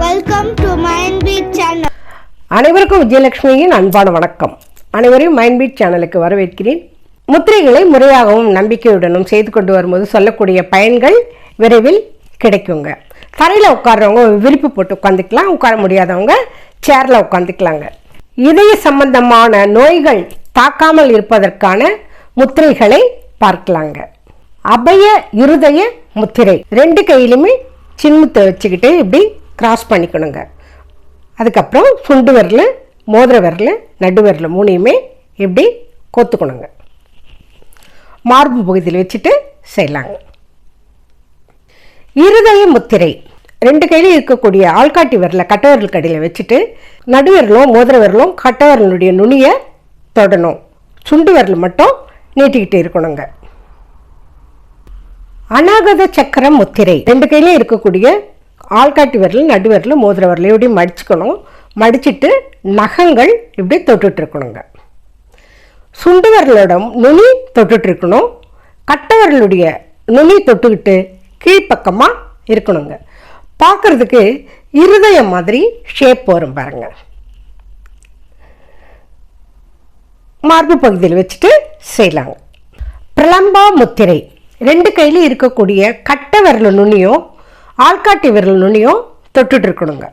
Welcome to மைண்ட்பீட் channel. அனைவருக்கும் விஜயலட்சுமியின் அன்பான வணக்கம். அனைவரையும் மைண்ட்பீட் சேனலுக்கு வரவேற்கிறேன். முத்திரைகளை முறையாகவும் நம்பிக்கையுடனும் செய்து கொண்டு வரும்போது சொல்லக்கூடிய பயன்கள் விரைவில் கிடைக்குங்க. தரையில் உட்கார்றவங்க விரிப்பு போட்டு உட்காந்துக்கலாம், உட்கார முடியாதவங்க சேரில் உட்காந்துக்கலாங்க. இதய சம்பந்தமான நோய்கள் தாக்காமல் இருப்பதற்கான முத்திரைகளை பார்க்கலாங்க. அபய இருதய முத்திரை. 2 கையிலுமே சின்முத்தை வச்சுக்கிட்டு இப்படி கிராஸ் பண்ணிக்கணுங்க. அதுக்கப்புறம் சுண்டு விரல், மோதிர விரல், நடு விரல் 3யுமே இப்படி கோத்துக்கணுங்க. மார்பு பகுதியில் வச்சுட்டு செய்யலாங்க. இருதய முத்திரை. 2 கையிலும் இருக்கக்கூடிய ஆள்காட்டி விரலை கட்டை விரல் கடையில் வச்சுட்டு நடு விரலும் மோதிர விரலும் கட்டை விரலுடைய நுனியை தொடணும். சுண்டு விரல் மட்டும் நீட்டிக்கிட்டு இருக்கணுங்க. அநாகத சக்கரம் முத்திரை. 2 கையிலையும் இருக்கக்கூடிய ஆள்காட்டி விரல், நடு விரல், மோதிர விரல் இப்படி மடிச்சுக்கணும். மடிச்சுட்டு நகங்கள் இப்படி தொட்டுட்டு இருக்கணுங்க. சுண்டு விரலோட நுனி தொட்டுட்டு இருக்கணும். கட்டை விரலுடைய நுனி தொட்டுக்கிட்டு கீழ்ப்பக்கமாக இருக்கணுங்க. பார்க்குறதுக்கு இருதயம் மாதிரி ஷேப் வரும் பாருங்க. மார்பு பகுதியில் வச்சுட்டு செய்யலாங்க. பிரலம்பா முத்திரை. 2 கையிலும் இருக்கக்கூடிய கட்டை விரல் நுனியும் ஆள்காட்டி விரல் நுனியும் தொட்டுட்டு இருக்கணுங்க.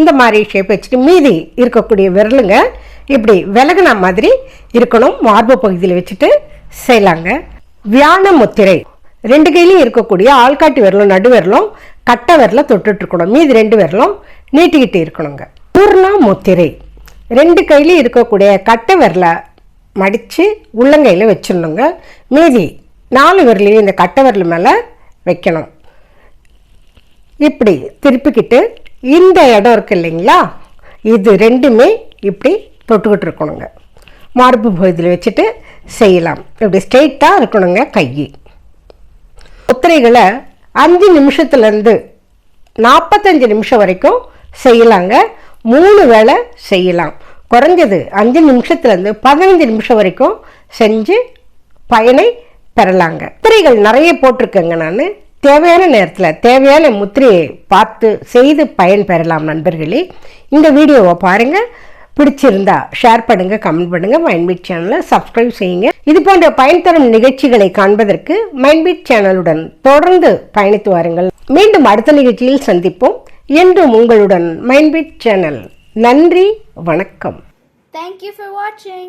இந்த மாதிரி ஷேப் வச்சுட்டு மீதி இருக்கக்கூடிய விரலுங்க இப்படி விலகுன மாதிரி இருக்கணும். மார்பு பகுதியில் வச்சுட்டு செய்யலாங்க. வியான முத்திரை. 2 கையிலும் இருக்கக்கூடிய ஆள்காட்டி விரலும் நடு விரலும் கட்டை விரலை தொட்டுட்டு இருக்கணும். மீதி 2 விரலும் நீட்டிக்கிட்டு இருக்கணுங்க. பூர்ணா முத்திரை. 2 கையிலும் இருக்கக்கூடிய கட்டை விரலை மடித்து உள்ளங்கையில் வச்சிடணுங்க. மீதி 4 விரலையும் இந்த கட்டை விரல் மேலே வைக்கணும். இப்படி திருப்பிக்கிட்டு இந்த இடம் இருக்கு இல்லைங்களா, இது 2மே இப்படி தொட்டுக்கிட்டு இருக்கணுங்க. மார்பு பகுதியில் வச்சுட்டு செய்யலாம். இப்படி ஸ்ட்ரெயிட்டாக இருக்கணுங்க கை. முத்திரைகளை 5 நிமிஷத்துலேருந்து 45 நிமிஷம் வரைக்கும் செய்யலாங்க. 3 வேளை செய்யலாம். குறைஞ்சது 5 நிமிஷத்துலேருந்து 15 நிமிஷம் வரைக்கும் செஞ்சு பயனை பெறலாங்க. முத்திரைகள் நிறைய போட்டிருக்கேங்க. நான் தேவையான நேரத்தில் தேவையான முத்திரையை பார்த்து செய்து பயன் பெறலாம். நண்பர்களே, இந்த வீடியோவை பாருங்கள். பிடிச்சிருந்தா ஷேர் பண்ணுங்கள், கமெண்ட் பண்ணுங்கள். மைண்ட்பீட் சேனலை சப்ஸ்கிரைப் செய்யுங்க. இது போன்ற பயன் தரும் நிகழ்ச்சிகளை காண்பதற்கு மைண்ட்பீட் சேனலுடன் தொடர்ந்து பயணித்து வாருங்கள். மீண்டும் அடுத்த நிகழ்ச்சியில் சந்திப்போம். என்றும் உங்களுடன் மைண்ட்பீட் சேனல். நன்றி, வணக்கம். Thank you for watching.